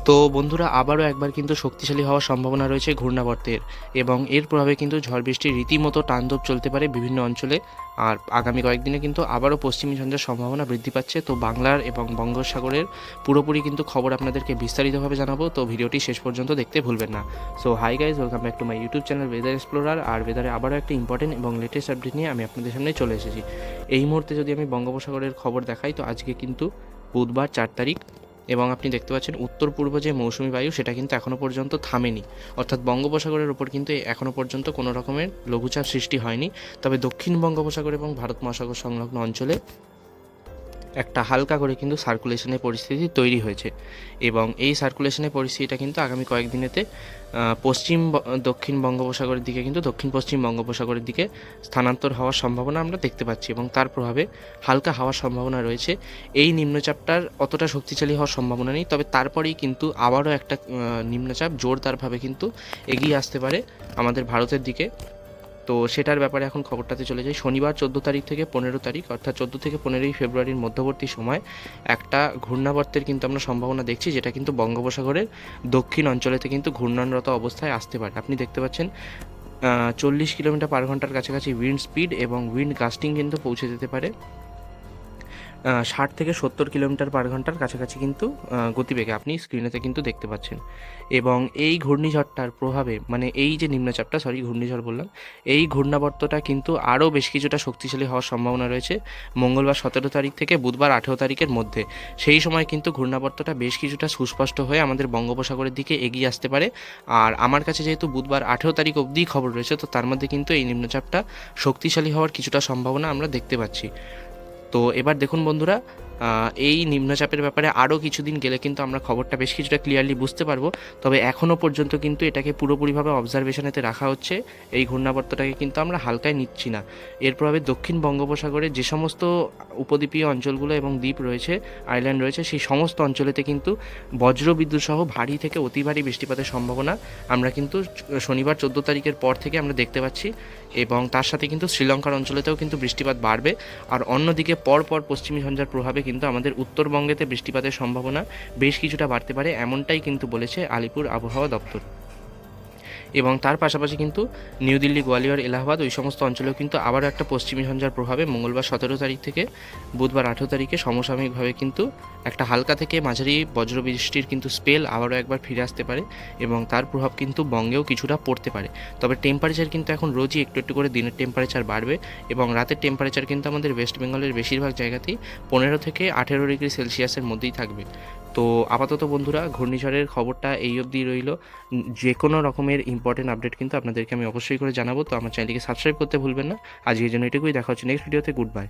তো বন্ধুরা, আবারও একবার কিন্তু শক্তিশালী হওয়ার সম্ভাবনা রয়েছে ঘূর্ণাবর্তের, এবং এর প্রভাবে কিন্তু ঝড় বৃষ্টির রীতিমতো তাণ্ডব চলতে পারে বিভিন্ন অঞ্চলে। আর আগামী কয়েকদিনে কিন্তু আবারও পশ্চিমী ঝঞ্ঝার সম্ভাবনা বৃদ্ধি পাচ্ছে। তো বাংলার এবং বঙ্গোপসাগরের পুরোপুরি কিন্তু খবর আপনাদেরকে বিস্তারিতভাবে জানাবো, তো ভিডিওটি শেষ পর্যন্ত দেখতে ভুলবেন না। So hi guys, welcome back to my YouTube channel weather explorer. আর ওয়েদারে আবারও একটা ইম্পর্টেন্ট এবং লেটেস্ট আপডেট নিয়ে আমি আপনাদের সামনে চলে এসেছি। এই মুহূর্তে যদি আমি বঙ্গোপসাগরের খবর দেখাই, তো আজকে কিন্তু বুধবার 4 তারিখ, এবং আপনি দেখতে পাচ্ছেন উত্তর পূর্ব যে মৌসুমি বায়ু সেটা কিন্তু এখনও পর্যন্ত থামেনি। অর্থাৎ বঙ্গোপসাগরের ওপর কিন্তু এখনও পর্যন্ত কোনো রকমের লঘুচাপ সৃষ্টি হয়নি। তবে দক্ষিণ বঙ্গোপসাগর এবং ভারত মহাসাগর সংলগ্ন অঞ্চলে একটা হালকা করে কিন্তু সার্কুলেশনের পরিস্থিতি তৈরি হয়েছে, এবং এই সার্কুলেশনের পরিস্থিতিটা কিন্তু আগামী কয়েকদিনেতে দক্ষিণ বঙ্গোপসাগরের দিকে কিন্তু দক্ষিণ পশ্চিম বঙ্গোপসাগরের দিকে স্থানান্তর হওয়ার সম্ভাবনা আমরা দেখতে পাচ্ছি, এবং তার প্রভাবে হালকা হওয়ার সম্ভাবনা রয়েছে। এই নিম্নচাপটার অতটা শক্তিশালী হওয়ার সম্ভাবনা নেই, তবে তারপরেই কিন্তু আবারও একটা নিম্নচাপ জোরদারভাবে কিন্তু এগিয়ে আসতে পারে আমাদের ভারতের দিকে। তো সেটার ব্যাপারে এখন খবরটাতে চলে যাই। শনিবার 14 তারিখ থেকে 15 তারিখ, অর্থাৎ 14 থেকে 15ই ফেব্রুয়ারির মধ্যবর্তী সময় একটা ঘূর্ণাবর্তের কিন্তু আমরা সম্ভাবনা দেখছি, যেটা কিন্তু বঙ্গোপসাগরের দক্ষিণ অঞ্চলেতে কিন্তু ঘূর্ণয়নরত অবস্থায় আসতে পারে। আপনি দেখতে পাচ্ছেন 40 কিলোমিটার পার ঘন্টার কাছাকাছি উইন্ড স্পিড এবং উইন্ড গাস্টিং কিন্তু পৌঁছে যেতে পারে 60 থেকে 70 কিলোমিটার পার ঘন্টার কাছাকাছি কিন্তু গতিবেগে আপনি স্ক্রিনেতে কিন্তু দেখতে পাচ্ছেন। এবং এই ঘূর্ণিঝড়টার প্রভাবে, মানে এই যে নিম্নচাপটা, ঘূর্ণিঝড় বললাম, এই ঘূর্ণাবর্তটা কিন্তু আরও বেশ কিছুটা শক্তিশালী হওয়ার সম্ভাবনা রয়েছে মঙ্গলবার 17 তারিখ থেকে বুধবার 18 তারিখের মধ্যে। সেই সময় কিন্তু ঘূর্ণাবর্তটা বেশ কিছুটা সুস্পষ্ট হয়ে আমাদের বঙ্গোপসাগরের দিকে এগিয়ে আসতে পারে। আর আমার কাছে যেহেতু বুধবার 18 তারিখ অবধি খবর রয়েছে, তো তার মধ্যে কিন্তু এই নিম্নচাপটা শক্তিশালী হওয়ার কিছুটা সম্ভাবনা আমরা দেখতে পাচ্ছি। তো এবার দেখুন বন্ধুরা, এই নিম্নচাপের ব্যাপারে আরও কিছুদিন গেলে কিন্তু আমরা খবরটা বেশ কিছুটা ক্লিয়ারলি বুঝতে পারবো। তবে এখনও পর্যন্ত কিন্তু এটাকে পুরোপুরিভাবে অবজারভেশনেতে রাখা হচ্ছে। এই ঘূর্ণাবর্তটাকে কিন্তু আমরা হালকায় নিচ্ছি না। এর প্রভাবে দক্ষিণ বঙ্গোপসাগরে যে সমস্ত উপদ্বীপীয় অঞ্চলগুলো এবং দ্বীপ রয়েছে, আইল্যান্ড রয়েছে, সেই সমস্ত অঞ্চলেতে কিন্তু বজ্রবিদ্যুৎ সহ ভারী থেকে অতি ভারী বৃষ্টিপাতের সম্ভাবনা আমরা কিন্তু শনিবার 14 তারিখের পর থেকে আমরা দেখতে পাচ্ছি। এবং তার সাথে কিন্তু শ্রীলঙ্কার অঞ্চলেতেও কিন্তু বৃষ্টিপাত বাড়বে। আর অন্যদিকে পরপর পশ্চিমী ঝঞ্ঝার প্রভাবে কিন্তু আমাদের উত্তরবঙ্গেতে বৃষ্টিপাতের সম্ভাবনা বেশ কিছুটা বাড়তে পারে, এমনটাই কিন্তু বলেছে আলিপুর আবহাওয়া দপ্তর। এবং তার পাশাপাশি কিন্তু নিউ দিল্লি, গোয়ালিয়র, এলাহাবাদ ওই সমস্ত অঞ্চলেও কিন্তু আবারও একটা পশ্চিমী ঝঞ্ঝার প্রভাবে মঙ্গলবার 17 তারিখ থেকে বুধবার 18 তারিখে সমসাময়িকভাবে কিন্তু একটা হালকা থেকে মাঝারি বজ্রবৃষ্টির কিন্তু স্পেল আবারও একবার ফিরে আসতে পারে, এবং তার প্রভাব কিন্তু বঙ্গেও কিছুটা পড়তে পারে। তবে টেম্পারেচার কিন্তু এখন রোজই একটু একটু করে দিনের টেম্পারেচার বাড়বে, এবং রাতের টেম্পারেচার কিন্তু আমাদের ওয়েস্ট বেঙ্গলের বেশিরভাগ জায়গাতেই 15 থেকে 18 ডিগ্রি সেলসিয়াসের মধ্যেই থাকবে। তো আপাতত বন্ধুরা, ঘূর্ণিঝড়ের খবরটা এই অবধি রইল। যে কোনো রকমের ইম্পর্টেন্ট আপডেট কিন্তু আপনাদেরকে আমি অবশ্যই করে জানাবো। তো আমার চ্যানেলটিকে সাবস্ক্রাইব করতে ভুলবেন না। আজকের জন্য এটুকুই, দেখা হচ্ছে নেক্সট ভিডিওতে। Good bye.